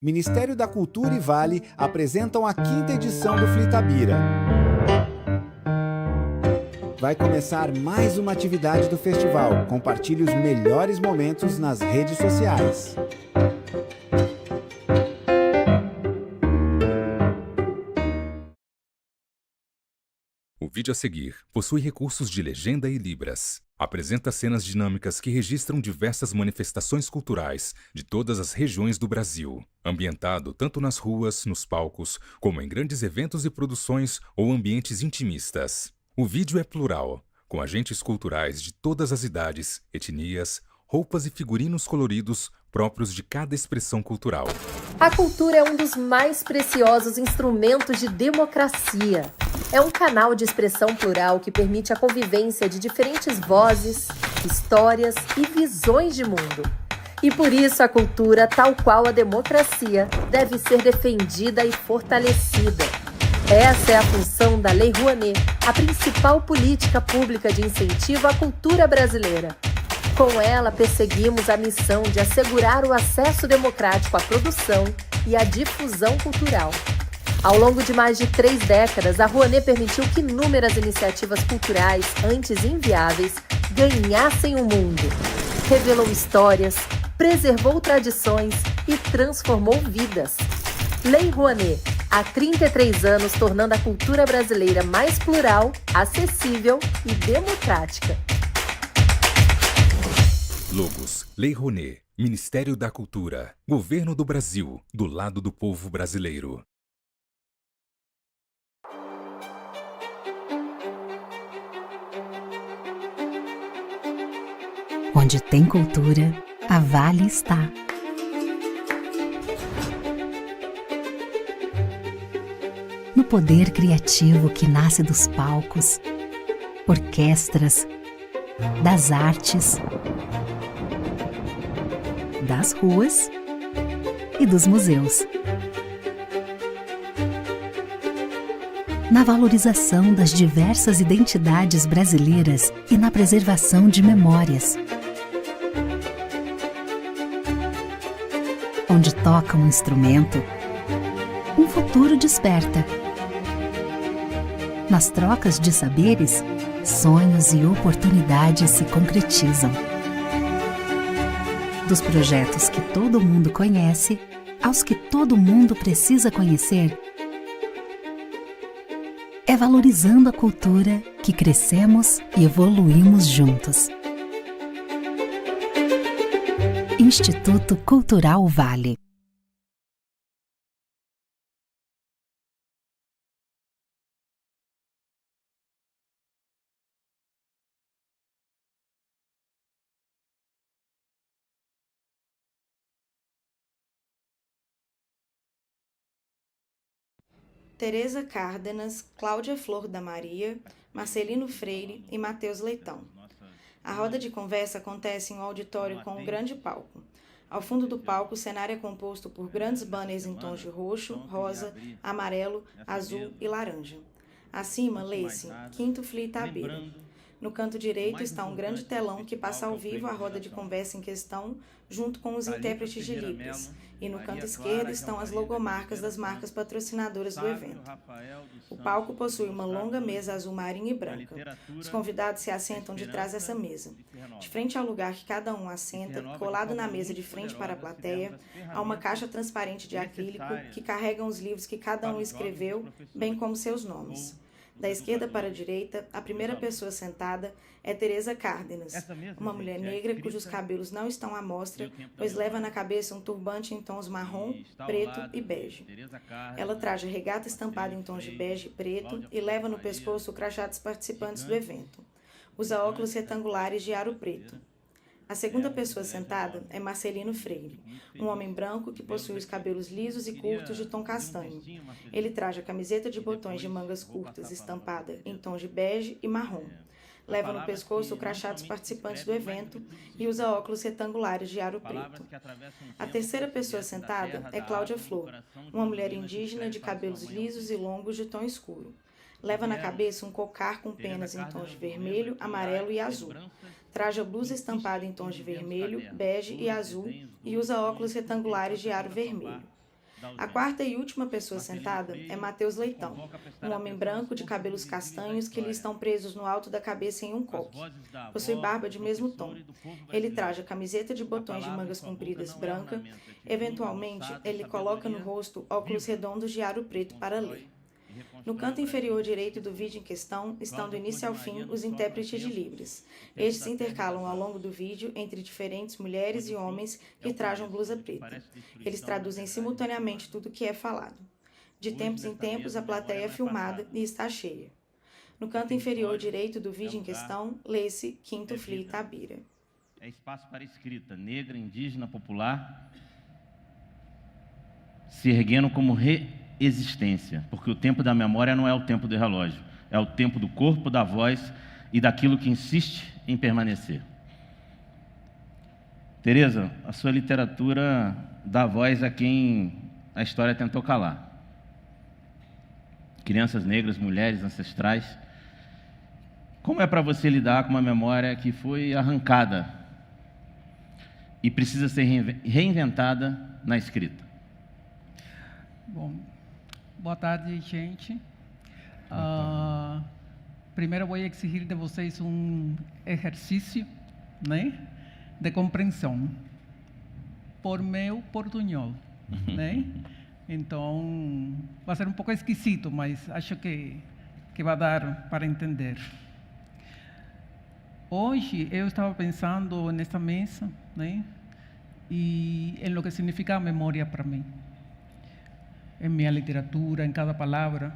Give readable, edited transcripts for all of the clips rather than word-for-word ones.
Ministério da Cultura e Vale apresentam a 5ª edição do Flitabira. Vai começar mais uma atividade do festival. Compartilhe os melhores momentos nas redes sociais. O vídeo a seguir possui recursos de legenda e libras. Apresenta cenas dinâmicas que registram diversas manifestações culturais de todas as regiões do Brasil, ambientado tanto nas ruas, nos palcos, como em grandes eventos e produções ou ambientes intimistas. O vídeo é plural, com agentes culturais de todas as idades, etnias, roupas e figurinos coloridos próprios de cada expressão cultural. A cultura é um dos mais preciosos instrumentos de democracia. É um canal de expressão plural que permite a convivência de diferentes vozes, histórias e visões de mundo. E por isso a cultura, tal qual a democracia, deve ser defendida e fortalecida. Essa é a função da Lei Rouanet, a principal política pública de incentivo à cultura brasileira. Com ela, perseguimos a missão de assegurar o acesso democrático à produção e à difusão cultural. Ao longo de mais de 3 décadas, a Rouanet permitiu que inúmeras iniciativas culturais, antes inviáveis, ganhassem o mundo. Revelou histórias, preservou tradições e transformou vidas. Lei Rouanet, há 33 anos tornando a cultura brasileira mais plural, acessível e democrática. Logos: Lei Rouanet, Ministério da Cultura, Governo do Brasil, do lado do povo brasileiro. Onde tem cultura, a Vale está. No poder criativo que nasce dos palcos, orquestras, das artes, das ruas e dos museus. Na valorização das diversas identidades brasileiras e na preservação de memórias. Onde toca um instrumento, um futuro desperta. Nas trocas de saberes, sonhos e oportunidades se concretizam. Dos projetos que todo mundo conhece, aos que todo mundo precisa conhecer, é valorizando a cultura que crescemos e evoluímos juntos. Instituto Cultural Vale. Tereza Cárdenas, Cláudia Flor da Maria, Marcelino Freire e Matheus Leitão. A roda de conversa acontece em um auditório com um grande palco. Ao fundo do palco, o cenário é composto por grandes banners em tons de roxo, rosa, amarelo, azul e laranja. Acima, lê-se 5º Flitabira. No canto direito está um grande telão que passa ao vivo a roda de conversa em questão, junto com os intérpretes de Libras. E no canto esquerdo estão as logomarcas das marcas patrocinadoras do evento. O palco possui uma longa mesa azul marinho e branca. Os convidados se assentam de trás dessa mesa. De frente ao lugar que cada um assenta, colado na mesa de frente para a plateia, há uma caixa transparente de acrílico que carrega os livros que cada um escreveu, bem como seus nomes. Da esquerda para a direita, a primeira pessoa sentada é Tereza Cárdenas, uma mulher negra cujos cabelos não estão à mostra, pois leva na cabeça um turbante em tons marrom, preto e bege. Ela traja regata estampada em tons de bege e preto e leva no pescoço o crachá dos participantes do evento. Usa óculos retangulares de aro preto. A segunda pessoa sentada é Marcelino Freire, um homem branco que possui os cabelos lisos e curtos de tom castanho. Ele traja camiseta de botões de mangas curtas estampada em tons de bege e marrom. Leva no pescoço o crachá dos participantes do evento e usa óculos retangulares de aro preto. A terceira pessoa sentada é Cláudia Flor, uma mulher indígena de cabelos lisos e longos de tom escuro. Leva na cabeça um cocar com penas em tons de vermelho, amarelo e azul. Traja blusa estampada em tons de vermelho, bege e azul e usa óculos retangulares de aro vermelho. A quarta e última pessoa sentada é Matheus Leitão, um homem branco de cabelos castanhos que lhe estão presos no alto da cabeça em um coque. Possui barba de mesmo tom. Ele traja camiseta de botões de mangas compridas branca. Eventualmente, ele coloca no rosto óculos redondos de aro preto para ler. No canto inferior direito do vídeo em questão estão do início ao fim os intérpretes de Libras. Estes se intercalam ao longo do vídeo entre diferentes mulheres e homens que trajam blusa preta. Eles traduzem simultaneamente tudo o que é falado. De tempos em tempos, a plateia é filmada e está cheia. No canto inferior direito do vídeo em questão, lê-se Quinto Fli Tabira. É espaço para escrita negra, indígena, popular, se erguendo como existência, porque o tempo da memória não é o tempo do relógio, é o tempo do corpo, da voz e daquilo que insiste em permanecer. Tereza, a sua literatura dá voz a quem a história tentou calar. Crianças negras, mulheres ancestrais. Como é para você lidar com uma memória que foi arrancada e precisa ser reinventada na escrita? Bom, boa tarde, gente. Primeiro vou exigir de vocês um exercício, né, de compreensão por meu portunhol, né? Então, vai ser um pouco esquisito, mas acho que vai dar para entender. Hoje eu estava pensando nessa mesa, né, e em lo que significa a memória para mim. Em minha literatura, em cada palavra.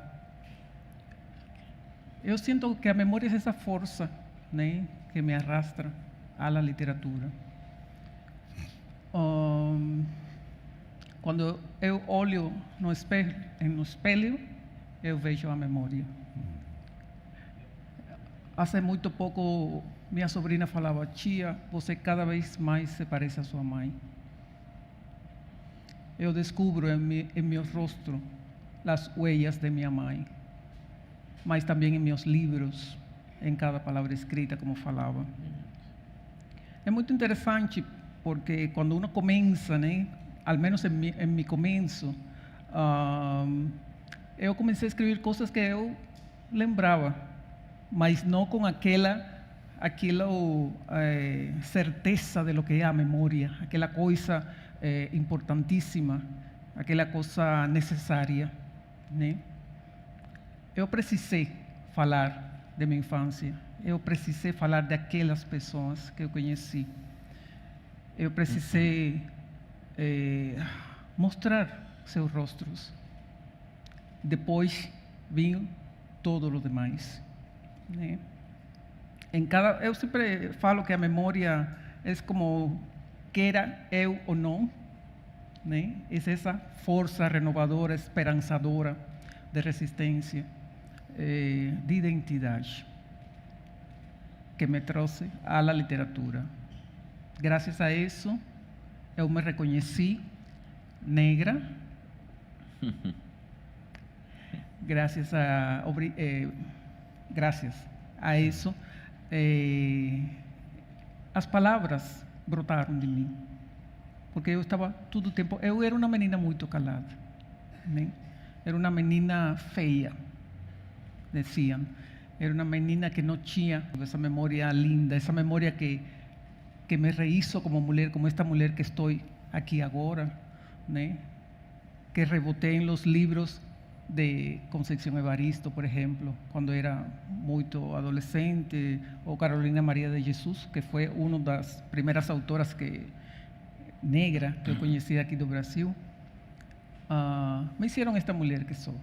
Eu sinto que a memória é essa força, né, que me arrastra à literatura. Quando eu olho no espelho, eu vejo a memória. Há muito pouco, minha sobrinha falava: tia, você cada vez mais se parece a sua mãe. Eu descubro em meu rosto as huellas de minha mãe, mas também em meus livros, em cada palavra escrita, como falava. É muito interessante porque quando uno começa, né, ao menos em meu começo, eu comecei a escrever coisas que eu lembrava, mas não com aquela certeza de lo que é a memória, aquela coisa importantíssima, aquela coisa necessária, né? Eu precisei falar de minha infância, eu precisei falar daquelas pessoas que eu conheci, eu precisei mostrar seus rostos. Depois vinha todo o demais, né? Eu sempre falo que a memória é como queira eu ou não, né? É essa força renovadora, esperançadora de resistência, de identidade, que me trouxe à literatura. Graças a isso, eu me reconheci negra. Graças a isso, as palavras brotaram de mim, porque eu estava todo o tempo. Eu era uma menina muito calada, né? Era uma menina feia, diziam. Era uma menina que não tinha essa memória linda, essa memória que me rehizo como mulher, como esta mulher que estou aqui agora, né? Que rebotei em los livros de Concepción Evaristo, por exemplo, quando era muito adolescente, ou Carolina Maria de Jesus, que foi uma das primeiras autoras negra que eu conheci aqui do Brasil, me hicieron esta mulher que sou.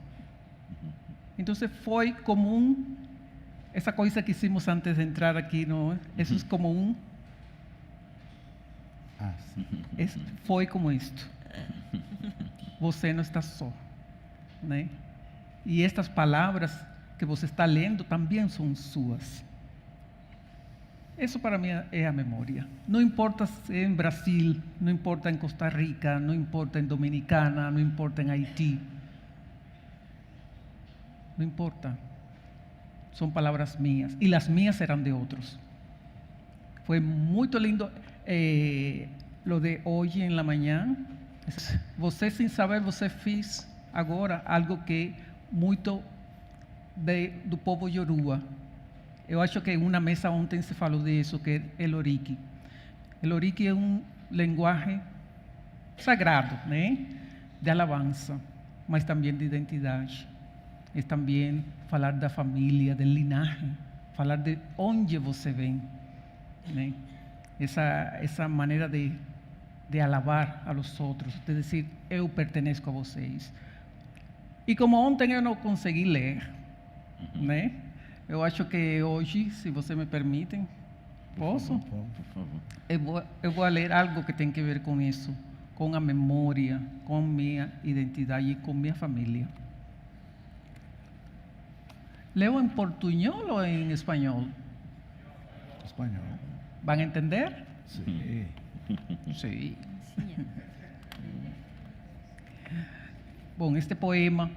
Então foi como essa coisa que hicimos antes de entrar aqui, não? Isso é como foi como isto. Você não está só, né? E estas palavras que você está lendo também são suas. Isso para mim é a memória. Não importa se é em Brasil, não importa em Costa Rica, não importa em Dominicana, não importa em Haiti. Não importa. São palavras minhas. E as minhas serão de outros. Foi muito lindo lo de hoje em la manhã, Você, sem saber, você fez agora algo que muito do povo Yoruba. Eu acho que em uma mesa ontem se falou disso, que é el oriki. El oriki é um linguagem sagrado, né? De alabança, mas também de identidade. É também falar da família, do linhagem, falar de onde você vem, né? Essa maneira de alabar a los outros, de dizer, eu pertenço a vocês. E como ontem eu não consegui ler, né? Eu acho que hoje, se você me permitem, posso? Por favor. Eu vou ler algo que tem que ver com isso, com a memória, com minha identidade e com minha família. Leo em portunhol ou em espanhol? Espanhol. ¿Van a entender? Sí. Sí. Bom, este poema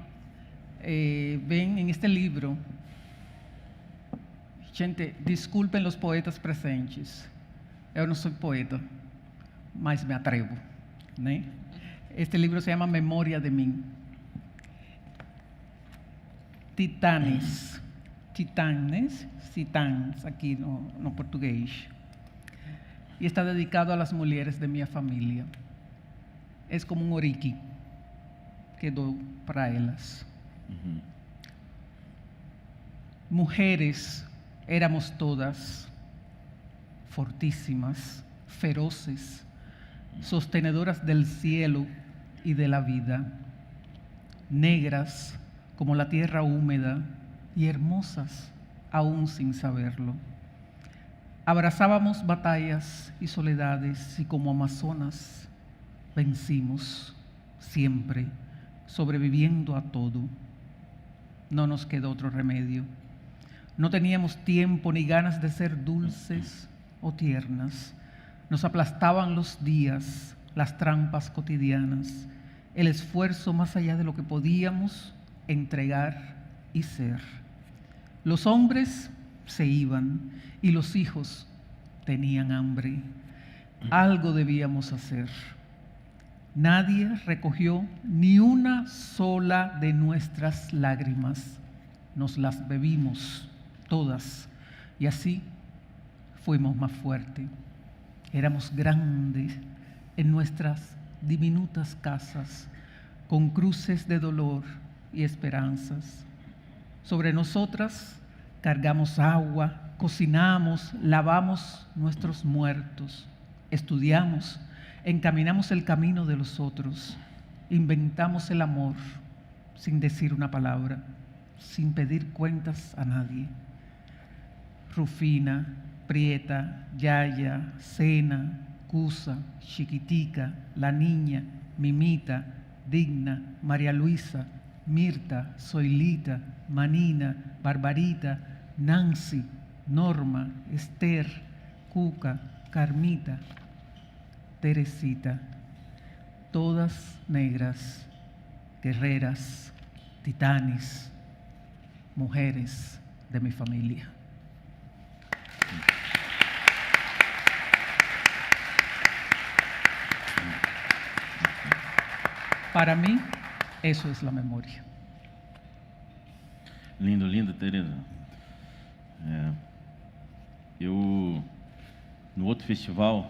vem em este livro. Gente, desculpem os poetas presentes. Eu não sou poeta, mas me atrevo, né? Este livro se chama Memória de mim. Titanes, aqui no português. E está dedicado às mulheres de minha família. É como um oriki que dou para elas. Mujeres éramos todas, fortíssimas, feroces, sostenedoras del cielo y de la vida, negras como la tierra húmeda y hermosas, aún sin saberlo. Abrazábamos batallas y soledades y como amazonas vencimos siempre, sobreviviendo a todo. No nos quedó otro remedio. No teníamos tiempo ni ganas de ser dulces o tiernas. Nos aplastaban los días, las trampas cotidianas, el esfuerzo más allá de lo que podíamos entregar y ser. Los hombres se iban y los hijos tenían hambre. Algo debíamos hacer. Nadie recogió ni una sola de nuestras lágrimas. Nos las bebimos todas y así fuimos más fuertes. Éramos grandes en nuestras diminutas casas, con cruces de dolor y esperanzas. Sobre nosotras cargamos agua, cocinamos, lavamos nuestros muertos, estudiamos, encaminamos el camino de los otros, inventamos el amor sin decir una palabra, sin pedir cuentas a nadie. Rufina, Prieta, Yaya, Cena, Cusa, Chiquitica, La Niña, Mimita, Digna, María Luisa, Mirta, Zoilita, Manina, Barbarita, Nancy, Norma, Esther, Cuca, Carmita, Teresita, todas negras, guerreras, titanes, mujeres de mi familia. Para mim, isso é a memória. Lindo, lindo, Tereza. Eu, no outro festival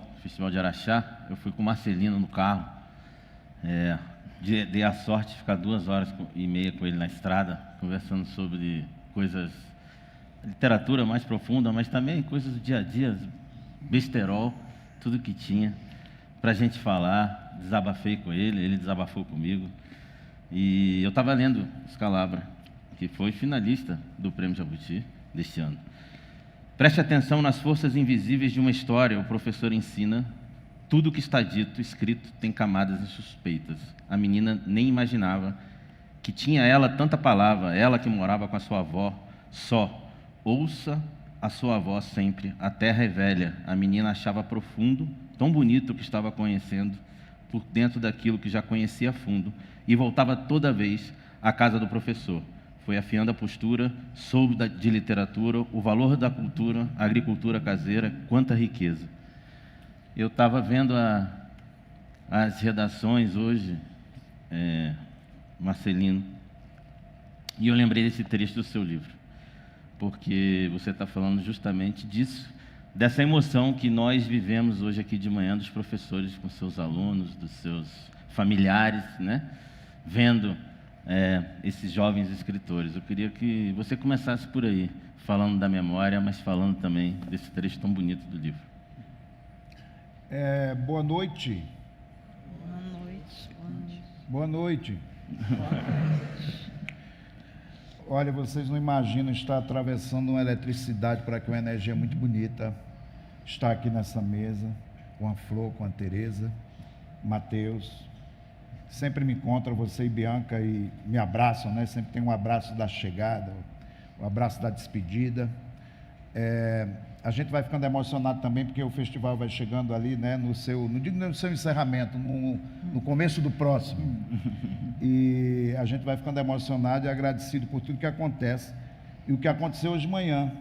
de Araxá, eu fui com o Marcelino no carro. Dei a sorte de ficar 2h30 com ele na estrada, conversando sobre coisas, literatura mais profunda, mas também coisas do dia a dia, besterol, tudo que tinha para a gente falar. Desabafei com ele, ele desabafou comigo. E eu estava lendo Escalabra, que foi finalista do Prêmio Jabuti deste ano. Preste atenção nas forças invisíveis de uma história, o professor ensina. Tudo que está dito, escrito, tem camadas insuspeitas. A menina nem imaginava que tinha ela tanta palavra, ela que morava com a sua avó, só. Ouça a sua avó sempre, a terra é velha. A menina achava profundo, tão bonito o que estava conhecendo, por dentro daquilo que já conhecia a fundo, e voltava toda vez à casa do professor. Foi afiando a postura, soube de literatura, o valor da cultura, a agricultura caseira, quanta riqueza. Eu estava vendo a as redações hoje, Marcelino, e eu lembrei desse trecho do seu livro, porque você está falando justamente disso, dessa emoção que nós vivemos hoje aqui de manhã, dos professores com seus alunos, dos seus familiares, né? Vendo esses jovens escritores. Eu queria que você começasse por aí, falando da memória, mas falando também desse trecho tão bonito do livro. Boa noite. Boa noite. Olha, vocês não imaginam estar atravessando uma eletricidade para que uma energia muito bonita está aqui nessa mesa, com a Flor, com a Tereza, Mateus. Sempre me encontram, você e Bianca, e me abraçam, né? Sempre tem um abraço da chegada, um abraço da despedida. A gente vai ficando emocionado também, porque o festival vai chegando ali, né? Não digo no seu encerramento, no começo do próximo. E a gente vai ficando emocionado e agradecido por tudo que acontece. E o que aconteceu hoje de manhã.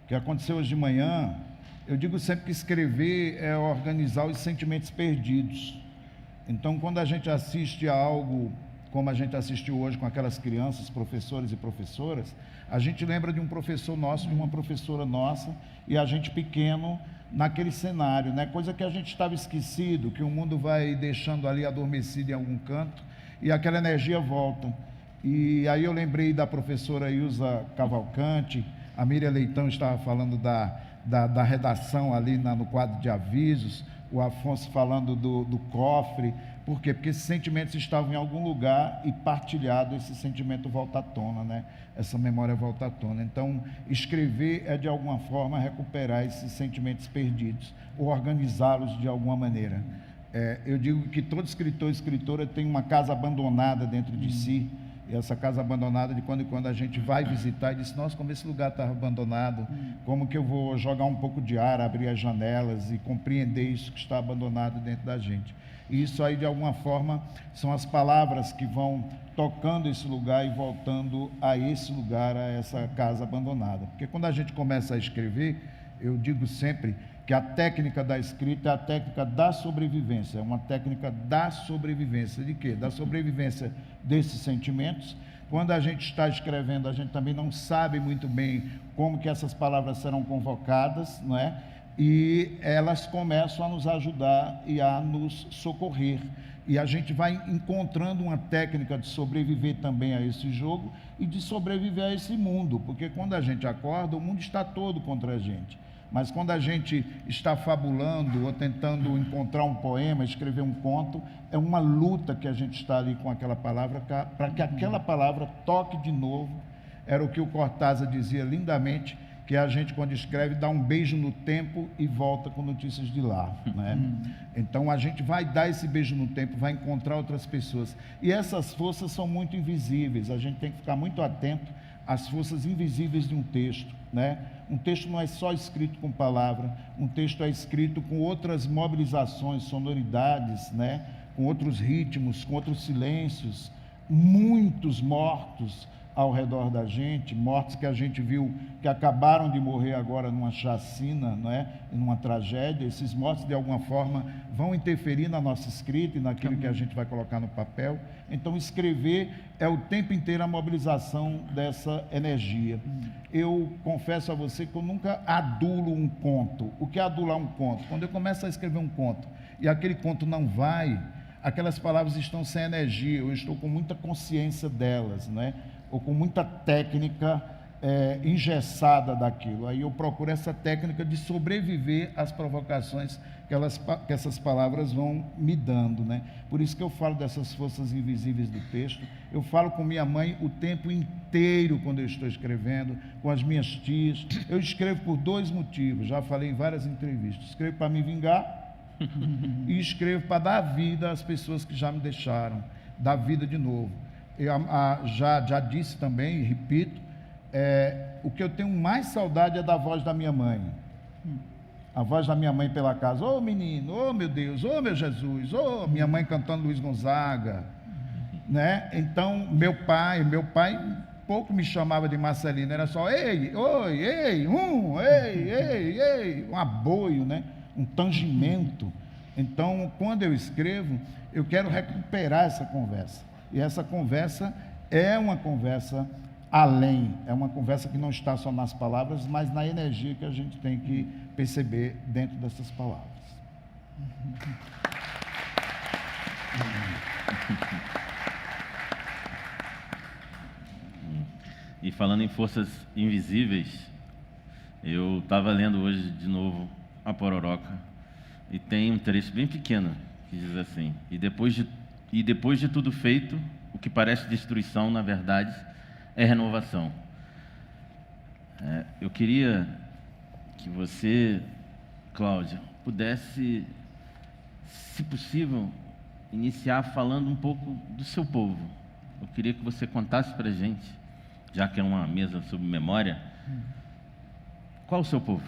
O que aconteceu hoje de manhã, eu digo sempre que escrever é organizar os sentimentos perdidos. Então, quando a gente assiste a algo como a gente assistiu hoje com aquelas crianças, professores e professoras, a gente lembra de um professor nosso, de uma professora nossa, e a gente pequeno naquele cenário, né? Coisa que a gente estava esquecido, que o mundo vai deixando ali adormecido em algum canto, e aquela energia volta. E aí eu lembrei da professora Ilza Cavalcante, a Miriam Leitão estava falando da redação ali no quadro de avisos, o Afonso falando do cofre. Por quê? Porque esses sentimentos estavam em algum lugar e partilhado, esse sentimento volta à tona, né? Essa memória volta à tona. Então, escrever é de alguma forma recuperar esses sentimentos perdidos, ou organizá-los de alguma maneira. Eu digo que todo escritor e escritora tem uma casa abandonada dentro de si, e essa casa abandonada, de quando em quando a gente vai visitar e diz: nossa, como esse lugar está abandonado, como que eu vou jogar um pouco de ar, abrir as janelas e compreender isso que está abandonado dentro da gente. E isso aí, de alguma forma, são as palavras que vão tocando esse lugar e voltando a esse lugar, a essa casa abandonada. Porque quando a gente começa a escrever, eu digo sempre que a técnica da escrita é a técnica da sobrevivência, é uma técnica da sobrevivência. De quê? Da sobrevivência desses sentimentos. Quando a gente está escrevendo, a gente também não sabe muito bem como que essas palavras serão convocadas, não é? E elas começam a nos ajudar e a nos socorrer. E a gente vai encontrando uma técnica de sobreviver também a esse jogo e de sobreviver a esse mundo, porque quando a gente acorda, o mundo está todo contra a gente. Mas quando a gente está fabulando ou tentando encontrar um poema, escrever um conto, é uma luta que a gente está ali com aquela palavra, para que aquela palavra toque de novo. Era o que o Cortázar dizia lindamente, que a gente, quando escreve, dá um beijo no tempo e volta com notícias de lá, né? Então, a gente vai dar esse beijo no tempo, vai encontrar outras pessoas. E essas forças são muito invisíveis, a gente tem que ficar muito atento às forças invisíveis de um texto, né? Um texto não é só escrito com palavra, um texto é escrito com outras mobilizações, sonoridades, né? Com outros ritmos, com outros silêncios, muitos mortos ao redor da gente, mortos que a gente viu que acabaram de morrer agora numa chacina, não é? Numa tragédia. Esses mortos, de alguma forma, vão interferir na nossa escrita e naquilo que a gente vai colocar no papel. Então, escrever é o tempo inteiro a mobilização dessa energia. Eu confesso a você que eu nunca adulo um conto. O que é adular um conto? Quando eu começo a escrever um conto e aquele conto não vai, aquelas palavras estão sem energia, eu estou com muita consciência delas, não é? Ou com muita técnica engessada daquilo. Aí eu procuro essa técnica de sobreviver às provocações que essas palavras vão me dando, né? Por isso que eu falo dessas forças invisíveis do texto. Eu falo com minha mãe o tempo inteiro quando eu estou escrevendo, com as minhas tias. Eu escrevo por dois motivos, já falei em várias entrevistas. Escrevo para me vingar e escrevo para dar vida às pessoas que já me deixaram, dar vida de novo. Eu já disse também, e repito, o que eu tenho mais saudade é da voz da minha mãe. A voz da minha mãe pela casa: ô menino, ô meu Deus, ô meu Jesus, ô minha mãe cantando Luiz Gonzaga, né? Então, meu pai pouco me chamava de Marcelino, era só ei, oi, ei, ei, um aboio, né? Um tangimento. Então, quando eu escrevo, eu quero recuperar essa conversa. E essa conversa é uma conversa além, é uma conversa que não está só nas palavras, mas na energia que a gente tem que perceber dentro dessas palavras. E falando em forças invisíveis, eu estava lendo hoje de novo a Pororoca, e tem um trecho bem pequeno que diz assim: e depois de tudo feito, o que parece destruição, na verdade, é renovação. Eu queria que você, Cláudia, pudesse, se possível, iniciar falando um pouco do seu povo. Eu queria que você contasse para a gente, já que é uma mesa sobre memória, qual o seu povo?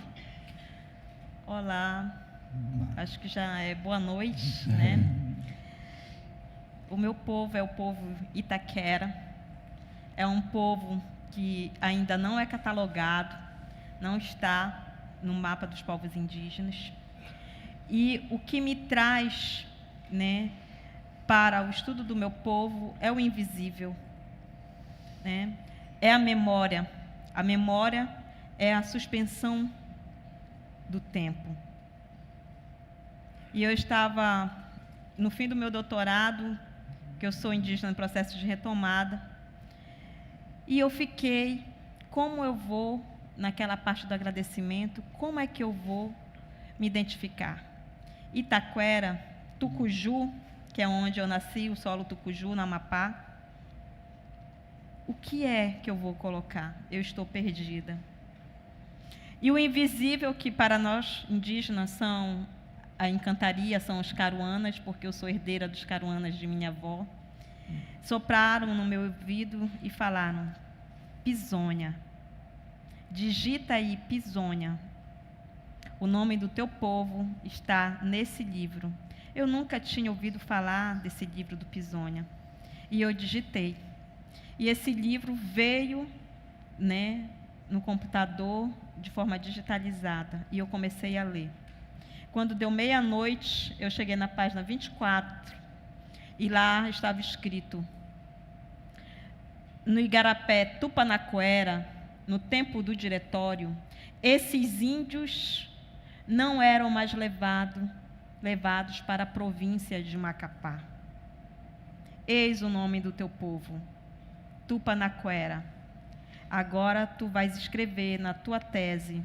Olá, acho que já é boa noite, né? O meu povo é o povo Itaquera, é um povo que ainda não é catalogado, não está no mapa dos povos indígenas. E o que me traz, né, para o estudo do meu povo é o invisível, né? É a memória. A memória é a suspensão do tempo. E eu estava no fim do meu doutorado, que eu sou indígena no processo de retomada, e eu fiquei, como eu vou, naquela parte do agradecimento, como é que eu vou me identificar? Itaquera, Tucuju, que é onde eu nasci, o solo Tucuju, no Amapá. O que é que eu vou colocar? Eu estou perdida. E o invisível, que para nós indígenas são a encantaria, são os caruanas, porque eu sou herdeira dos caruanas de minha avó, sopraram no meu ouvido e falaram: Pisonha, digita aí Pisonha. O nome do teu povo está nesse livro. Eu nunca tinha ouvido falar desse livro do Pisonha. E eu digitei. E esse livro veio, né, no computador de forma digitalizada. E eu comecei a ler. Quando deu meia-noite, eu cheguei na página 24. E lá estava escrito: no Igarapé Tupanacoera, no tempo do diretório, esses índios não eram mais levados para a província de Macapá. Eis o nome do teu povo, Tupanacoera. Agora tu vais escrever na tua tese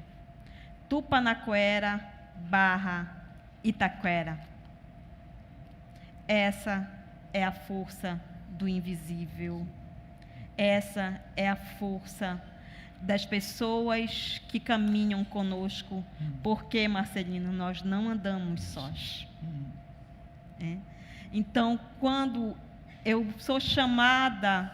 Tupanacoera / Itaquera. Essa é a força do invisível. Essa é a força das pessoas que caminham conosco, porque, Marcelino, nós não andamos sós. Então, quando eu sou chamada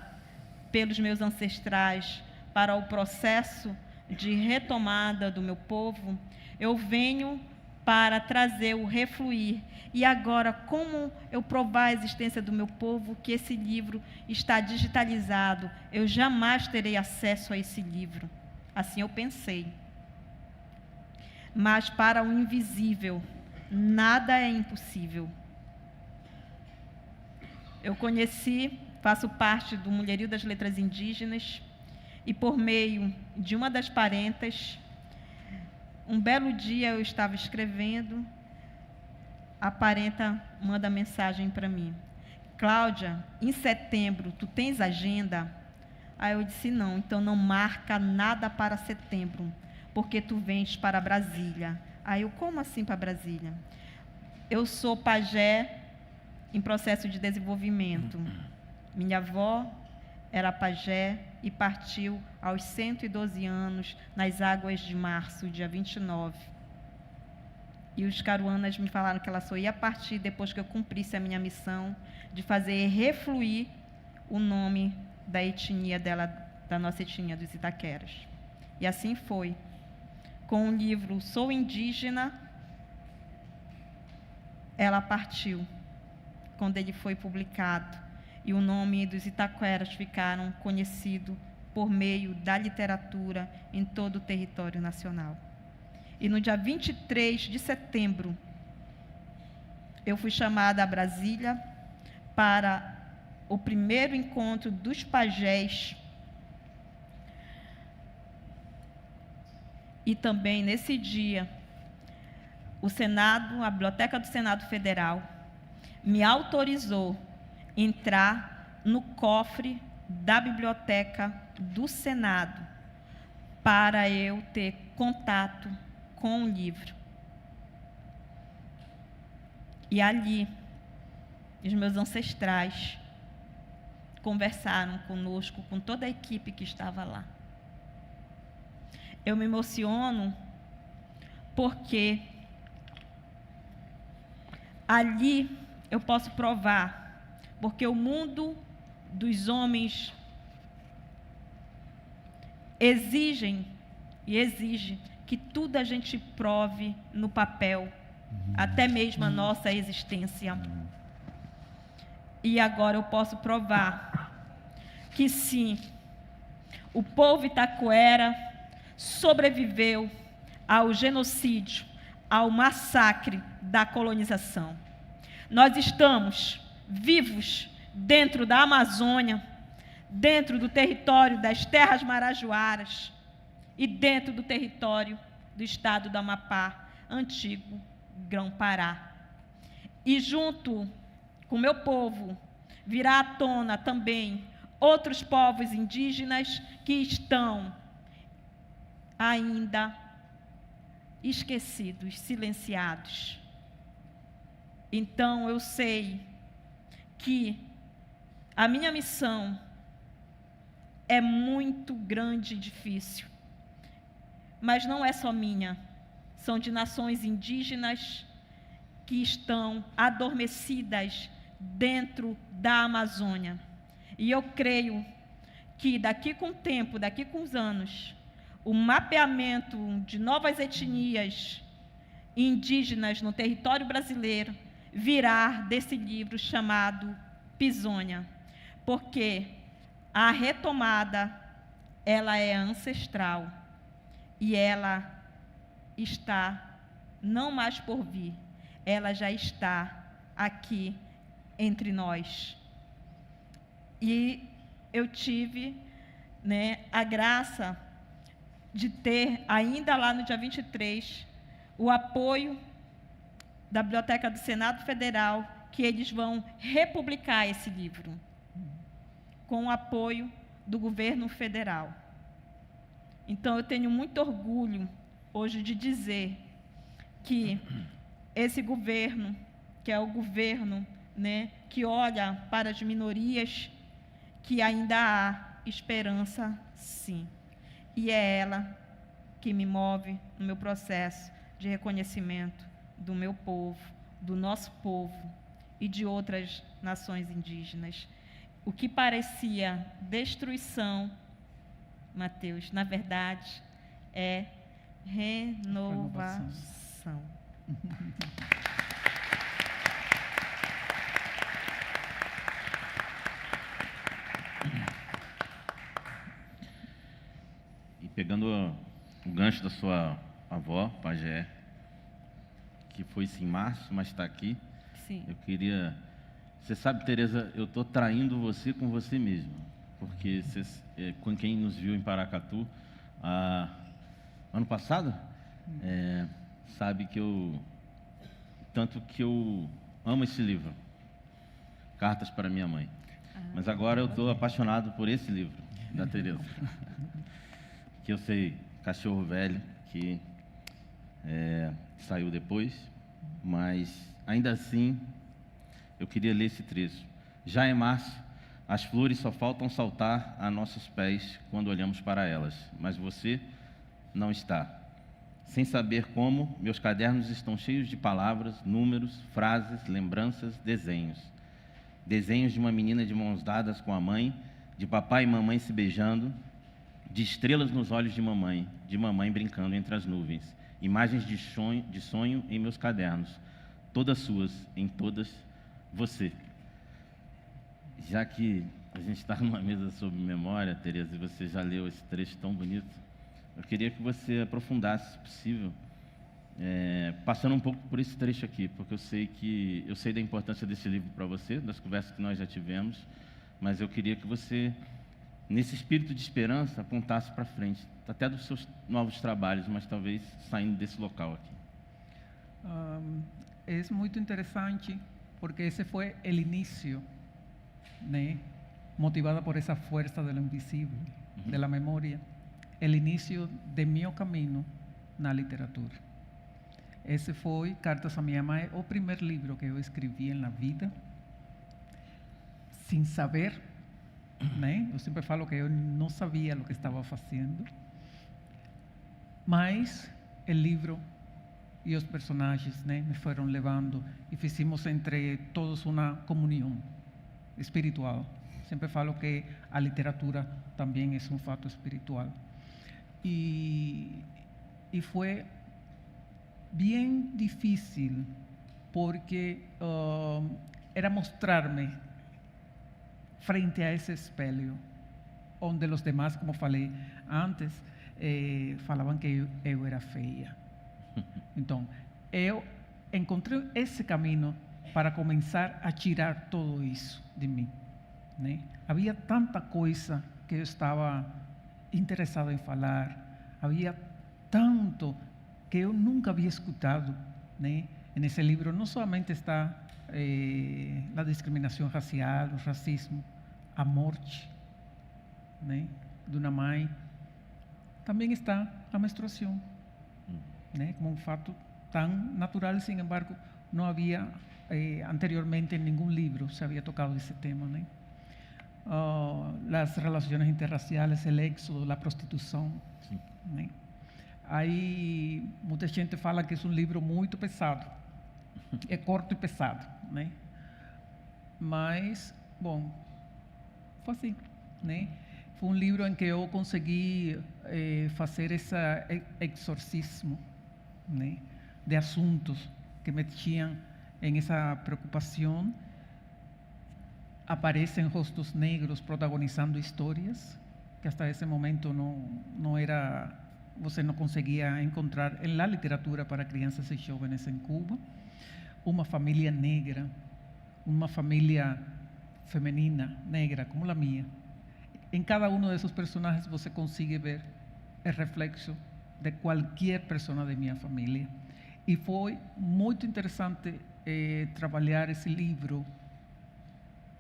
pelos meus ancestrais para o processo de retomada do meu povo, eu venho para trazer o refluir. E agora, como eu provar a existência do meu povo, que esse livro está digitalizado, eu jamais terei acesso a esse livro. Assim eu pensei. Mas para o invisível, nada é impossível. Eu faço parte do Mulherio das Letras Indígenas, e por meio de uma das parentas, um belo dia eu estava escrevendo, a parenta manda mensagem para mim: Cláudia, em setembro, tu tens agenda? Aí eu disse: não, então não marca nada para setembro, porque tu vens para Brasília. Aí eu: como assim para Brasília? Eu sou pajé em processo de desenvolvimento. Minha avó era pajé e partiu aos 112 anos, nas águas de março, dia 29. E os caruanas me falaram que ela só ia partir depois que eu cumprisse a minha missão de fazer refluir o nome da etnia dela, da nossa etnia dos Itaqueras. E assim foi. Com o livro Sou Indígena, ela partiu, quando ele foi publicado. E o nome dos Itaqueras ficaram conhecido por meio da literatura em todo o território nacional. E no dia 23 de setembro, eu fui chamada a Brasília para o primeiro encontro dos pajés. E também, nesse dia, o Senado, a Biblioteca do Senado Federal, me autorizou entrar no cofre da Biblioteca do Senado para eu ter contato com o livro. E ali, os meus ancestrais conversaram conosco, com toda a equipe que estava lá. Eu me emociono porque ali eu posso provar, porque o mundo dos homens exige que tudo a gente prove no papel, até mesmo a nossa existência. E agora eu posso provar que sim, o povo Itaquera sobreviveu ao genocídio, ao massacre da colonização. Nós estamos vivos dentro da Amazônia, dentro do território das terras marajoaras e dentro do território do estado do Amapá, antigo Grão-Pará. E junto com o meu povo virá à tona também outros povos indígenas que estão ainda esquecidos, silenciados. Então, eu sei que a minha missão é muito grande e difícil, mas não é só minha, são de nações indígenas que estão adormecidas dentro da Amazônia. E eu creio que daqui com o tempo, daqui com os anos, o mapeamento de novas etnias indígenas no território brasileiro virá desse livro chamado Pisônia, porque a retomada, ela é ancestral e ela está não mais por vir, ela já está aqui entre nós. E eu tive, a graça de ter, ainda lá no dia 23, o apoio da Biblioteca do Senado Federal, que eles vão republicar esse livro, com o apoio do governo federal. Então, eu tenho muito orgulho hoje de dizer que esse governo, que é o governo, que olha para as minorias, que ainda há esperança, sim. E é ela que me move no meu processo de reconhecimento do meu povo, do nosso povo e de outras nações indígenas. O que parecia destruição, Mateus, na verdade, é renovação. E pegando o gancho da sua avó, Pajé, que foi-se em março, mas está aqui. Sim. Eu queria... Você sabe, Tereza, eu estou traindo você com você mesma, porque com quem nos viu em Paracatu, ano passado, sabe que tanto que eu amo esse livro, Cartas para Minha Mãe. Mas agora eu estou apaixonado por esse livro, da Tereza, que eu sei, Cachorro Velho, que saiu depois, mas ainda assim eu queria ler esse trecho. Já em março, as flores só faltam saltar a nossos pés quando olhamos para elas, mas você não está. Sem saber como, meus cadernos estão cheios de palavras, números, frases, lembranças, desenhos. Desenhos de uma menina de mãos dadas com a mãe, de papai e mamãe se beijando, de estrelas nos olhos de mamãe brincando entre as nuvens. Imagens de sonho em meus cadernos, todas suas, em todas você. Já que a gente está numa mesa sobre memória, Tereza, e você já leu esse trecho tão bonito, eu queria que você aprofundasse, se possível, passando um pouco por esse trecho aqui, porque eu sei da importância desse livro para você, das conversas que nós já tivemos, mas eu queria que você, nesse espírito de esperança, apontasse para frente, até dos seus novos trabalhos, mas talvez saindo desse local aqui. É muito interessante porque esse foi o início, né? Motivada por essa força do invisível, da memória, o início de meu caminho na literatura. Esse foi Cartas a Minha Mãe, o primeiro livro que eu escrevi na vida, sem saber, né? Eu sempre falo que eu não sabia o que estava fazendo, mas o livro e os personagens, né, me foram levando e fizemos entre todos uma comunhão espiritual. Sempre falo que a literatura também é um fato espiritual. E foi bem difícil, porque era mostrar-me frente a esse espelho, onde os demais, como falei antes, falavam que eu era feia. Então, eu encontrei esse caminho para começar a tirar tudo isso de mim, né? Havia tanta coisa que eu estava interessado em falar, havia tanto que eu nunca havia escutado, né? Nesse livro não somente está a discriminação racial, o racismo, a morte, né, de uma mãe, também está a menstruação, né, como um fato tão natural, sin embargo, não havia anteriormente em nenhum livro se havia tocado esse tema, né? As relações interraciais, o éxodo, a prostituição, né? Aí muita gente fala que é um livro muito pesado, é curto e pesado, né? Mas, bom, foi assim, né? Foi um livro em que eu consegui fazer esse exorcismo, né, de assuntos que me tinham em essa preocupação. Aparecem rostos negros protagonizando histórias que hasta esse momento não era, você não conseguia encontrar na literatura para crianças e jovens em Cuba. Uma família negra, uma família feminina negra como a minha. Em cada um desses personagens você consegue ver o reflexo de qualquer pessoa de minha família. E foi muito interessante trabalhar esse livro,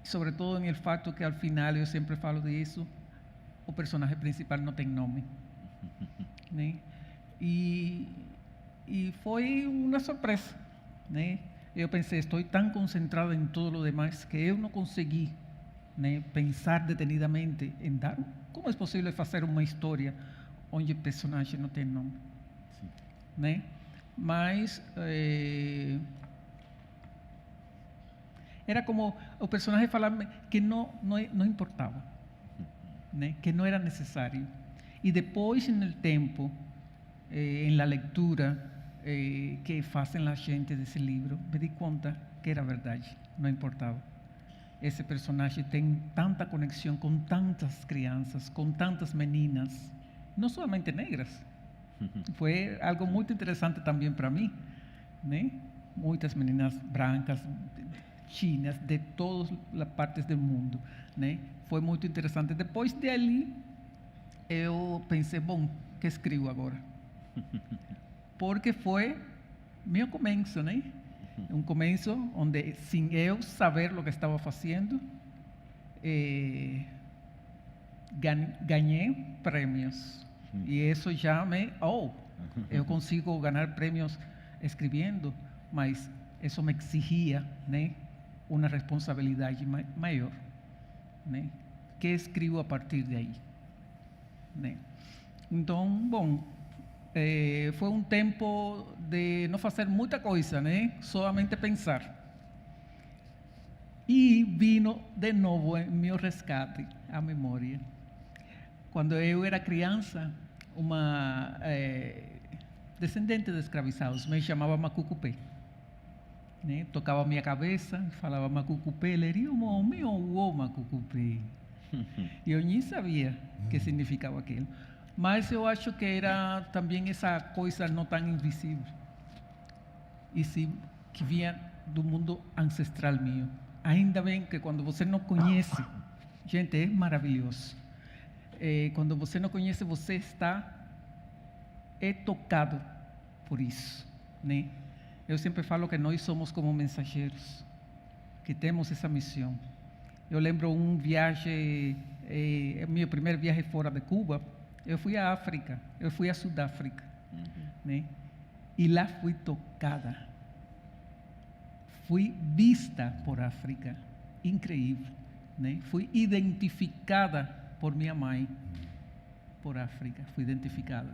sobretudo no fato que, ao final, eu sempre falo disso, o personagem principal não tem nome, né? E foi uma surpresa, né? Eu pensei, estou tão concentrado em todo o demais que eu não consegui, né, pensar detenidamente em dar como é possível fazer uma história onde o personagem não tem nome, né? Mas era como o personagem falava que não importava, né? Que não era necessário. E depois, no tempo, em la leitura que fazem a gente desse livro, me di conta que era verdade, não importava. Esse personagem tem tanta conexão com tantas crianças, com tantas meninas, não somente negras. Foi algo muito interessante também para mim, né? Muitas meninas brancas, chinas, de todas as partes do mundo, né? Foi muito interessante. Depois de ali, eu pensei, bom, o que escrevo agora? Porque foi meu começo, né? Um começo onde, sem eu saber o que estava fazendo, ganhei prêmios. E isso já eu consigo ganhar prêmios escrevendo, mas isso me exigia, né, uma responsabilidade maior, né? Que escrevo a partir de aí, né? Então, bom, foi um tempo de não fazer muita coisa, né? Somente pensar. E vino de novo em meu resgate a memória. Quando eu era criança, uma descendente de escravizados me chamava Macucupé, né? Tocava minha cabeça, falava Macucupé, leria o homem ou Macucupé. E eu nem sabia o que significava aquilo. Mas eu acho que era também essa coisa não tão invisível, e sim que vinha do mundo ancestral meu. Ainda bem que quando você não conhece, gente, é maravilhoso. Quando você não conhece, você está tocado por isso, né? Eu sempre falo que nós somos como mensageiros, que temos essa missão. Eu lembro meu primeiro viagem fora de Cuba, eu fui à África, eu fui à Sudáfrica, né? E lá fui tocada, fui vista por África, incrível, né? Fui identificada por minha mãe, por África, fui identificada.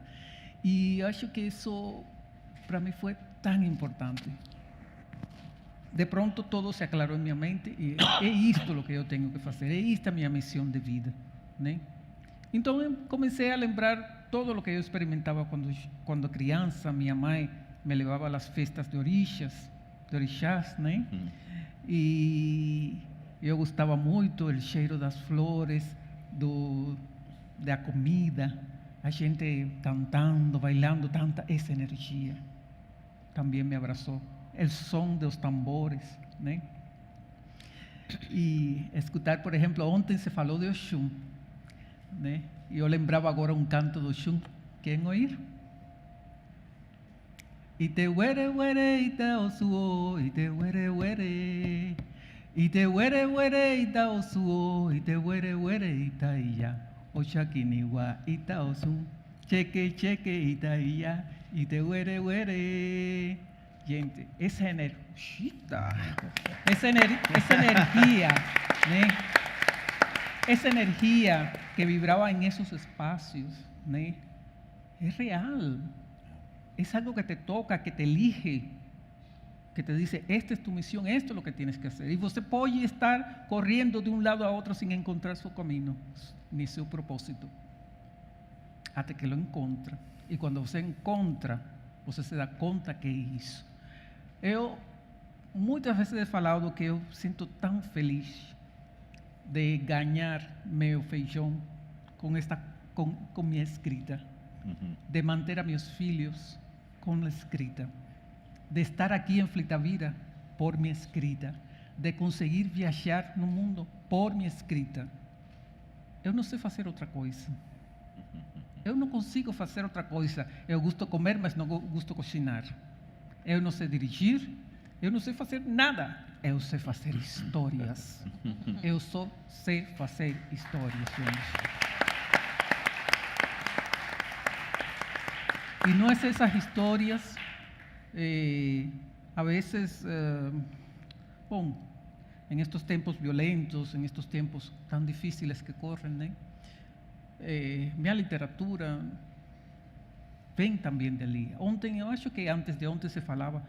E acho que isso, para mim, foi tão importante. De pronto, tudo se aclarou em minha mente e é isto o que eu tenho que fazer, é esta a minha missão de vida, né? Então, eu comecei a lembrar todo o que eu experimentava quando criança. Minha mãe me levava às festas de orixás, né? E eu gostava muito do cheiro das flores, da comida, a gente cantando, bailando, tanta essa energia também me abraçou. O som dos tambores, né? E escutar, por exemplo, ontem se falou de Oxum, né? E eu lembrava agora um canto do Oxum. Querem ouvir? Ite were were ita osuo, ite were were, ite were were ita osuo, ite were were ita iya, oshakiniwa ita osum, cheque cheque ita iya, ite were were. Gente, essa energia, né? Essa energia que vibrava em esses espaços, né? É real. É algo que te toca, que te elige, que te diz, esta é tu missão, esto é o que tienes que fazer. E você pode estar correndo de um lado a outro sem encontrar seu caminho, nem seu propósito, até que lo encontra. E quando você encontra, você se dá conta que é isso. Eu muitas vezes he falado que eu sinto tão feliz de ganhar meu feijão com minha escrita, de manter a meus filhos com a escrita, de estar aqui em Flitavira por minha escrita, de conseguir viajar no mundo por minha escrita. Eu não sei fazer outra coisa. Eu não consigo fazer outra coisa. Eu gosto de comer, mas não gosto de cozinhar. Eu não sei dirigir, eu não sei fazer nada. Eu sei fazer histórias. Eu só sei fazer histórias, gente. E não essas histórias, a vezes, bom, em estes tempos violentos, em estes tempos tão difíceis que correm, né? Minha literatura vem também dali. Ontem, eu acho que antes de ontem se falava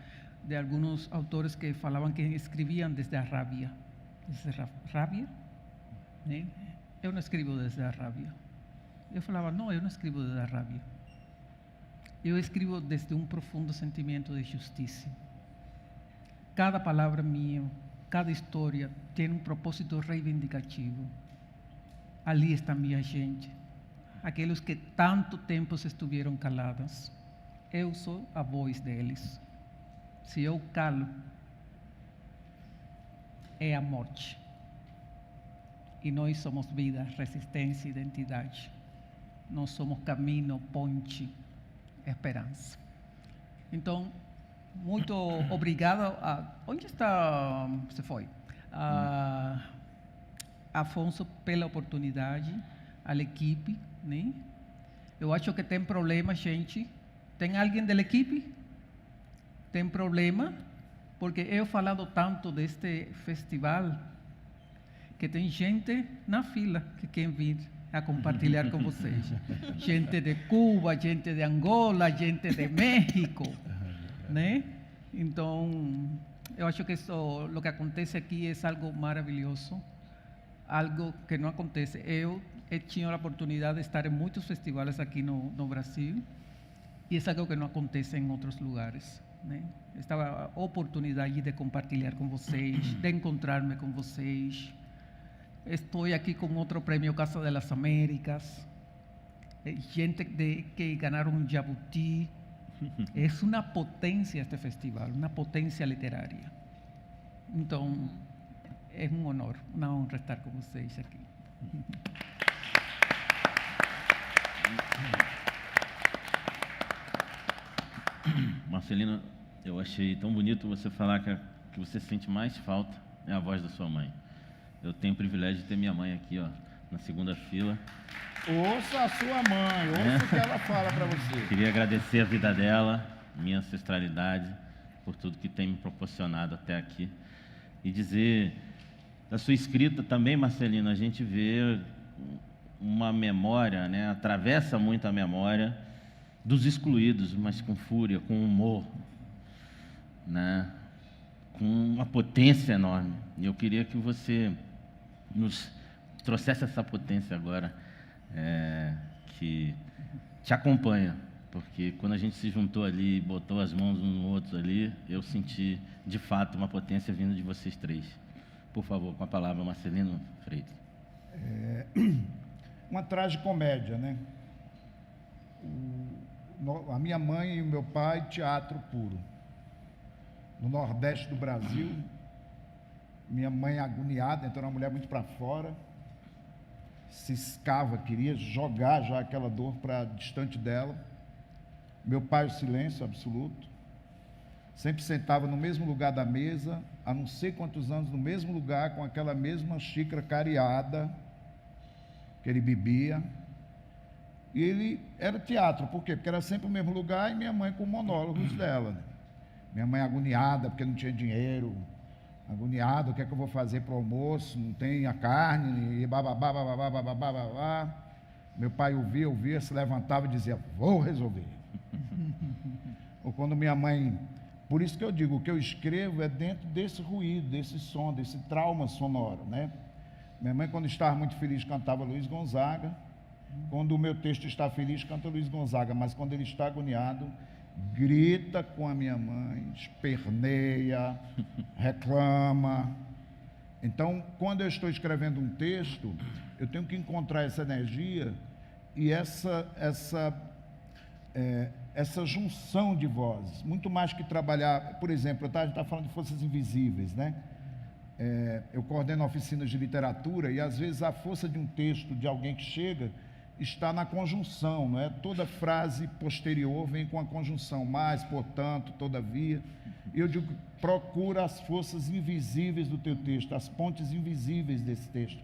de alguns autores que falavam que escreviam desde a rábia. Desde a rábia? Né? Eu não escrevo desde a rábia. Eu falava, não, eu não escrevo desde a rábia. Eu escrevo desde um profundo sentimento de justiça. Cada palavra minha, cada história tem um propósito reivindicativo. Ali está minha gente, aqueles que tanto tempo estiveram calados. Eu sou a voz deles. Se eu calo, é a morte. E nós somos vida, resistência, identidade. Nós somos caminho, ponte, esperança. Então, muito obrigado. Onde está? Você foi? Afonso, pela oportunidade, a equipe, né? Eu acho que tem problema, gente. Tem alguém da equipe? Tem problema? Porque eu falado tanto deste festival que tem gente na fila que quer vir a compartilhar com vocês. Gente de Cuba, gente de Angola, gente de México, né? Então, eu acho que isso, o que acontece aqui é algo maravilhoso, algo que não acontece. Eu tinha a oportunidade de estar em muitos festivais aqui no Brasil e é algo que não acontece em outros lugares, né? Estava a oportunidade de compartilhar com vocês, de encontrar-me com vocês. Estou aqui com outro prêmio Casa das Américas, gente que ganharam um jabuti, É uma potência este festival, uma potência literária. Então, é um honor, uma honra estar com vocês aqui. Marcelino, eu achei tão bonito você falar que você sente mais falta é a voz da sua mãe. Eu tenho o privilégio de ter minha mãe aqui, ó, na segunda fila. Ouça a sua mãe, ouça o que ela fala para você. Queria agradecer a vida dela, minha ancestralidade, por tudo que tem me proporcionado até aqui. E dizer, da sua escrita também, Marcelino, a gente vê uma memória, né? Atravessa muito a memória dos excluídos, mas com fúria, com humor, né? Com uma potência enorme. E eu queria que você nos trouxesse essa potência agora, que te acompanha, porque quando a gente se juntou ali, botou as mãos uns no outro ali, eu senti, de fato, uma potência vindo de vocês três. Por favor, com a palavra, Marcelino Freitas. Uma tragicomédia, né? A minha mãe e o meu pai, teatro puro. No Nordeste do Brasil, minha mãe agoniada, então era uma mulher muito para fora, ciscava, queria jogar já aquela dor para distante dela. Meu pai, o silêncio absoluto, sempre sentava no mesmo lugar da mesa, há não sei quantos anos no mesmo lugar, com aquela mesma xícara cariada que ele bebia. E ele era teatro, por quê? Porque era sempre o mesmo lugar e minha mãe com monólogos dela, né? Minha mãe agoniada porque não tinha dinheiro, agoniada, o que é que eu vou fazer para o almoço, não tem a carne, e bababá, bababá, bababá, babá. Meu pai ouvia, se levantava e dizia, vou resolver. Ou quando minha mãe... Por isso que eu digo, o que eu escrevo é dentro desse ruído, desse som, desse trauma sonoro, né? Minha mãe, quando estava muito feliz, cantava Luiz Gonzaga. Quando o meu texto está feliz, canta Luiz Gonzaga. Mas quando ele está agoniado, grita com a minha mãe, esperneia, reclama. Então, quando eu estou escrevendo um texto, eu tenho que encontrar essa energia e essa junção de vozes, muito mais que trabalhar, por exemplo, a gente está falando de forças invisíveis, né? Eu coordeno oficinas de literatura e às vezes a força de um texto, de alguém que chega, está na conjunção, não é? Toda frase posterior vem com a conjunção, mas, portanto, todavia. E eu digo, procura as forças invisíveis do teu texto, as pontes invisíveis desse texto.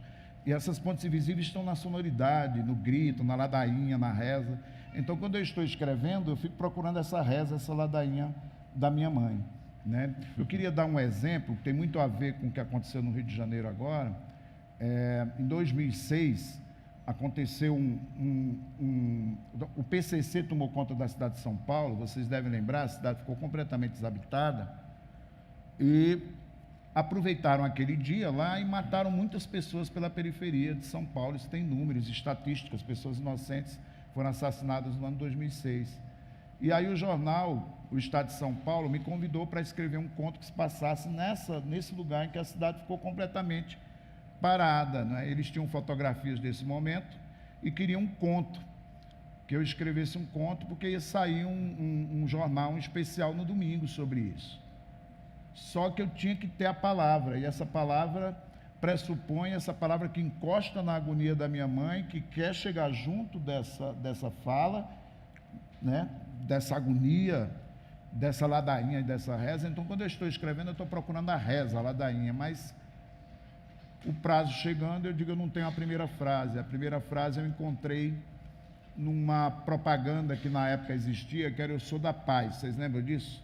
E essas pontes invisíveis estão na sonoridade, no grito, na ladainha, na reza. Então, quando eu estou escrevendo, eu fico procurando essa reza, essa ladainha da minha mãe, né? Eu queria dar um exemplo, que tem muito a ver com o que aconteceu no Rio de Janeiro agora. Em 2006, aconteceu o PCC tomou conta da cidade de São Paulo, vocês devem lembrar, a cidade ficou completamente desabitada, e aproveitaram aquele dia lá e mataram muitas pessoas pela periferia de São Paulo. Isso tem números, estatísticas, pessoas inocentes foram assassinadas no ano 2006. E aí o jornal, o Estado de São Paulo, me convidou para escrever um conto que se passasse nesse lugar em que a cidade ficou completamente parada, né? Eles tinham fotografias desse momento e queriam um conto, que eu escrevesse um conto, porque ia sair um jornal especial no domingo sobre isso. Só que eu tinha que ter a palavra, e essa palavra pressupõe, essa palavra que encosta na agonia da minha mãe, que quer chegar junto dessa fala, né? Dessa agonia, dessa ladainha e dessa reza. Então, quando eu estou escrevendo, eu estou procurando a reza, a ladainha, mas o prazo chegando, eu digo, eu não tenho a primeira frase. A primeira frase eu encontrei numa propaganda que na época existia, que era Eu Sou da Paz. Vocês lembram disso?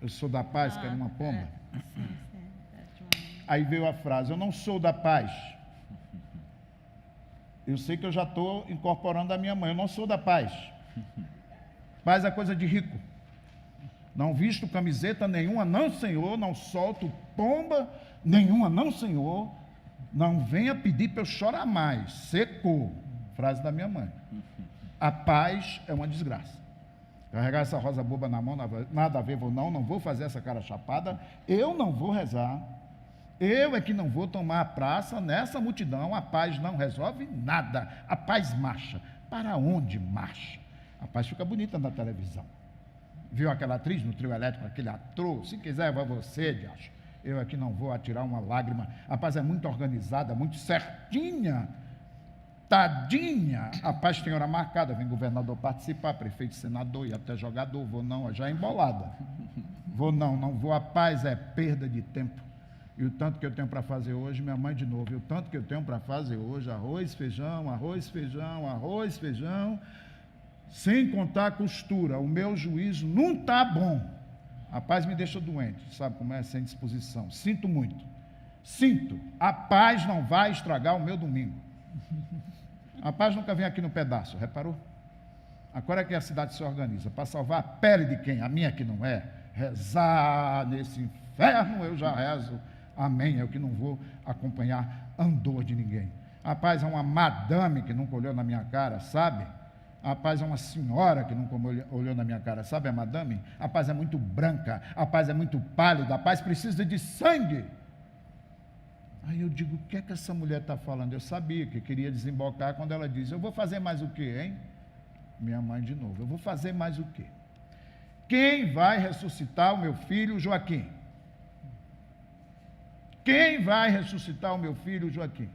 Eu sou da paz, que era uma pomba. Sim. Aí veio a frase, eu não sou da paz. Eu sei que eu já estou incorporando a minha mãe, eu não sou da paz. Paz é coisa de rico. Não visto camiseta nenhuma, não, senhor, não solto pomba nenhuma, não, senhor. Não venha pedir para eu chorar mais. Secou. Frase da minha mãe. A paz é uma desgraça. Carregar essa rosa boba na mão, nada a ver, não vou fazer essa cara chapada, eu não vou rezar, eu é que não vou tomar a praça nessa multidão, a paz não resolve nada, a paz marcha. Para onde marcha? A paz fica bonita na televisão. Viu aquela atriz no trio elétrico, aquele ator? Se quiser, vai você, Diacho. Eu aqui não vou atirar uma lágrima. Rapaz, é muito organizada, muito certinha. Tadinha. Rapaz, tem hora marcada, vem governador participar, prefeito, senador e até jogador. Vou não, já é embolada. Vou não vou. Rapaz, é perda de tempo. E o tanto que eu tenho para fazer hoje, minha mãe de novo, e o tanto que eu tenho para fazer hoje, arroz, feijão, arroz, feijão, arroz, feijão, sem contar a costura. O meu juízo não está bom. Rapaz, me deixa doente, sabe como é? Sem disposição. Sinto muito. Sinto. A paz não vai estragar o meu domingo. A paz nunca vem aqui no pedaço, reparou? Agora é que a cidade se organiza para salvar a pele de quem? A minha que não é. Rezar nesse inferno eu já rezo. Amém, eu que não vou acompanhar andor de ninguém. Rapaz, é uma madame que nunca olhou na minha cara, sabe? Rapaz, é uma senhora que nunca olhou na minha cara, sabe a madame? Rapaz, é muito branca, rapaz, é muito pálida, rapaz, precisa de sangue. Aí eu digo, o que é que essa mulher está falando? Eu sabia que queria desembocar quando ela diz, eu vou fazer mais o quê, hein? Minha mãe de novo, eu vou fazer mais o quê? Quem vai ressuscitar o meu filho Joaquim? Quem vai ressuscitar o meu filho Joaquim?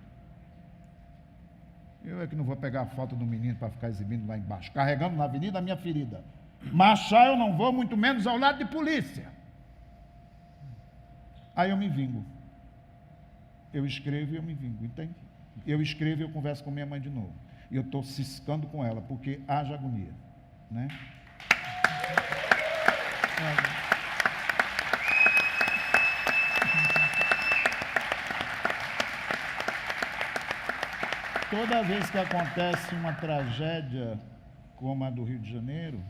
Eu é que não vou pegar a foto do menino para ficar exibindo lá embaixo, carregando na avenida a minha ferida. Marchar eu não vou, muito menos ao lado de polícia. Aí eu me vingo. Eu escrevo e eu me vingo, entende? Eu escrevo e eu converso com minha mãe de novo. E eu estou ciscando com ela, porque haja agonia, né? Toda vez que acontece uma tragédia como a do Rio de Janeiro,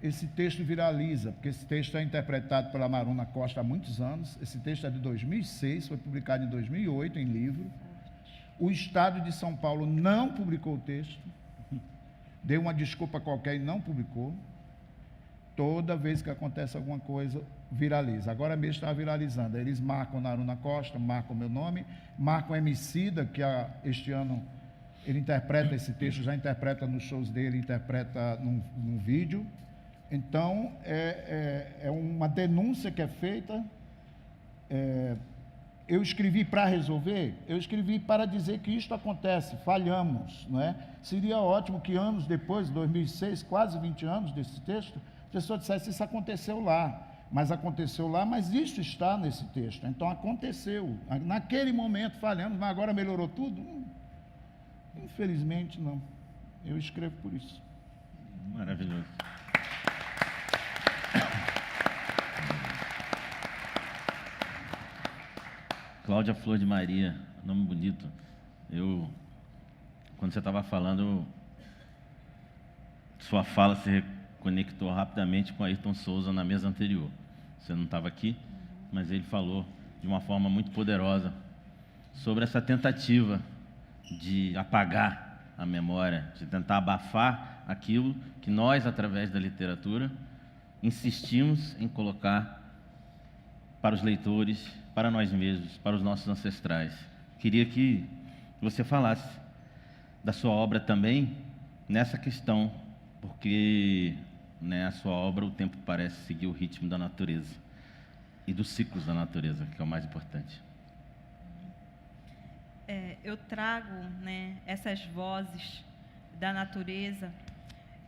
esse texto viraliza, porque esse texto é interpretado pela Maruna Costa há muitos anos. Esse texto é de 2006, foi publicado em 2008 em livro. O Estado de São Paulo não publicou o texto, deu uma desculpa qualquer e não publicou. Toda vez que acontece alguma coisa, viraliza. Agora mesmo está viralizando. Eles marcam Maruna Costa, marcam o meu nome, marcam Emicida, que este ano ele interpreta esse texto, já interpreta nos shows dele, interpreta num vídeo. Então, é uma denúncia que é feita. Eu escrevi para resolver? Eu escrevi para dizer que isto acontece, falhamos, não é? Seria ótimo que anos depois, 2006, quase 20 anos desse texto, a pessoa dissesse, isso aconteceu lá, mas isso está nesse texto. Então, aconteceu. Naquele momento falhamos, mas agora melhorou tudo? Infelizmente, não. Eu escrevo por isso. Maravilhoso. Cláudia Flor de Maria, nome bonito. Quando você estava falando, sua fala se conectou rapidamente com Ayrton Souza na mesa anterior. Você não estava aqui, mas ele falou de uma forma muito poderosa sobre essa tentativa de apagar a memória, de tentar abafar aquilo que nós, através da literatura, insistimos em colocar para os leitores, para nós mesmos, para os nossos ancestrais. Queria que você falasse da sua obra também nessa questão, porque a sua obra, o tempo parece seguir o ritmo da natureza e dos ciclos da natureza, que é o mais importante. Eu trago essas vozes da natureza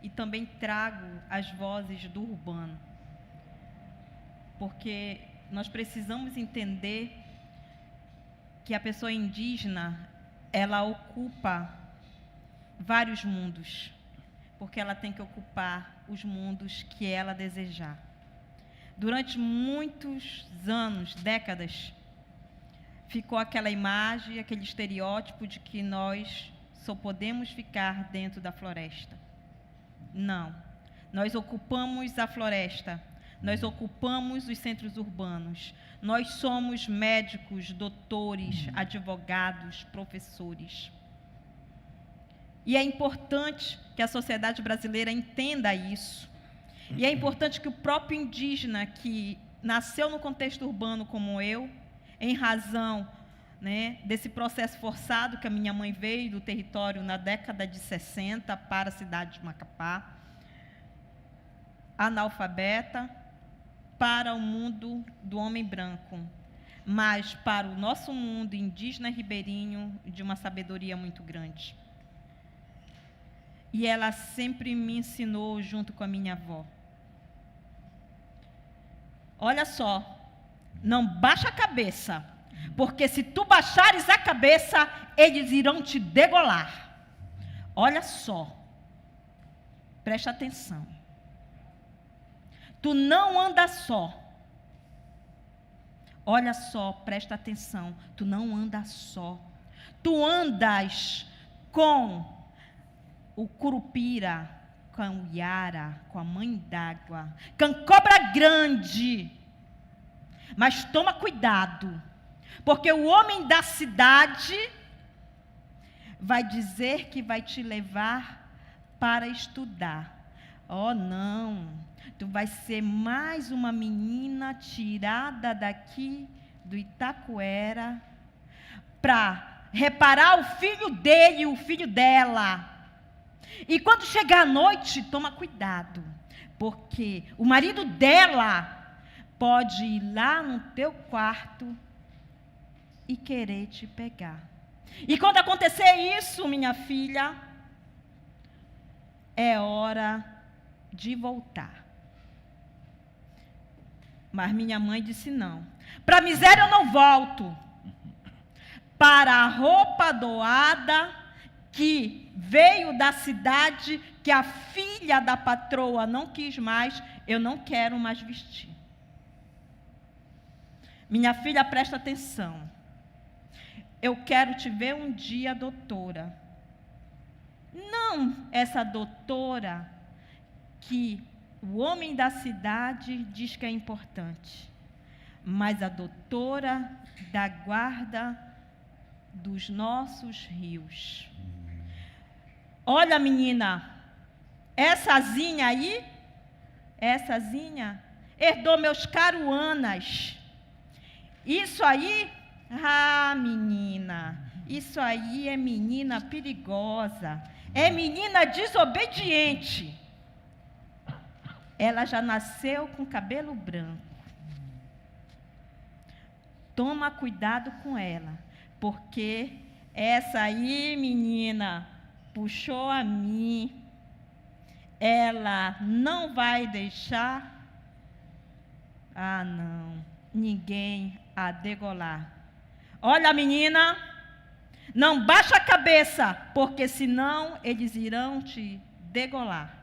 e também trago as vozes do urbano, porque nós precisamos entender que a pessoa indígena, ela ocupa vários mundos, porque ela tem que ocupar os mundos que ela desejar. Durante muitos anos, décadas, ficou aquela imagem, aquele estereótipo de que nós só podemos ficar dentro da floresta. Não. Nós ocupamos a floresta, nós ocupamos os centros urbanos, nós somos médicos, doutores, advogados, professores. E é importante que a sociedade brasileira entenda isso. E é importante que o próprio indígena, que nasceu no contexto urbano como eu, em razão desse processo forçado que a minha mãe veio do território na década de 60 para a cidade de Macapá, analfabeta para o mundo do homem branco, mas para o nosso mundo indígena ribeirinho de uma sabedoria muito grande. E ela sempre me ensinou junto com a minha avó. Olha só, não baixa a cabeça, porque se tu baixares a cabeça, eles irão te degolar. Olha só, presta atenção. Tu não anda só. Olha só, presta atenção. Tu não anda só. Tu andas com o curupira, com o iara, com a mãe d'água, com a cobra grande. Mas toma cuidado, porque o homem da cidade vai dizer que vai te levar para estudar. Oh, não, tu vai ser mais uma menina tirada daqui do Itacoera para reparar o filho dele e o filho dela. E quando chegar a noite, toma cuidado, porque o marido dela pode ir lá no teu quarto e querer te pegar. E quando acontecer isso, minha filha, é hora de voltar. Mas minha mãe disse não. Para a miséria eu não volto. Para a roupa doada que veio da cidade, que a filha da patroa não quis mais, eu não quero mais vestir. Minha filha, presta atenção. Eu quero te ver um dia, doutora. Não essa doutora que o homem da cidade diz que é importante, mas a doutora da guarda dos nossos rios. Olha, menina, essazinha aí, essazinha, herdou meus caruanas. Isso aí, menina, isso aí é menina perigosa, é menina desobediente. Ela já nasceu com cabelo branco. Toma cuidado com ela, porque essa aí, menina, puxou a mim. Ela não vai deixar, não, ninguém a degolar. Olha, menina, não baixa a cabeça, porque senão eles irão te degolar.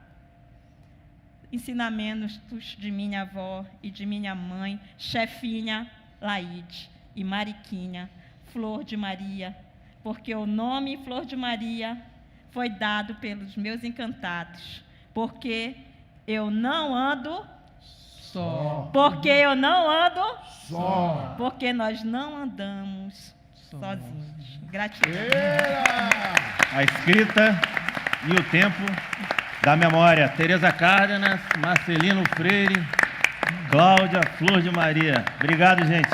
Ensinamentos de minha avó e de minha mãe, chefinha Laide e Mariquinha, Flor de Maria, porque o nome Flor de Maria foi dado pelos meus encantados, porque eu não ando só. Porque eu não ando só. Porque nós não andamos sozinhos. Gratidão. A escrita e o tempo da memória. Tereza Cárdenas, Marcelino Freire, Cláudia Flor de Maria. Obrigado, gente.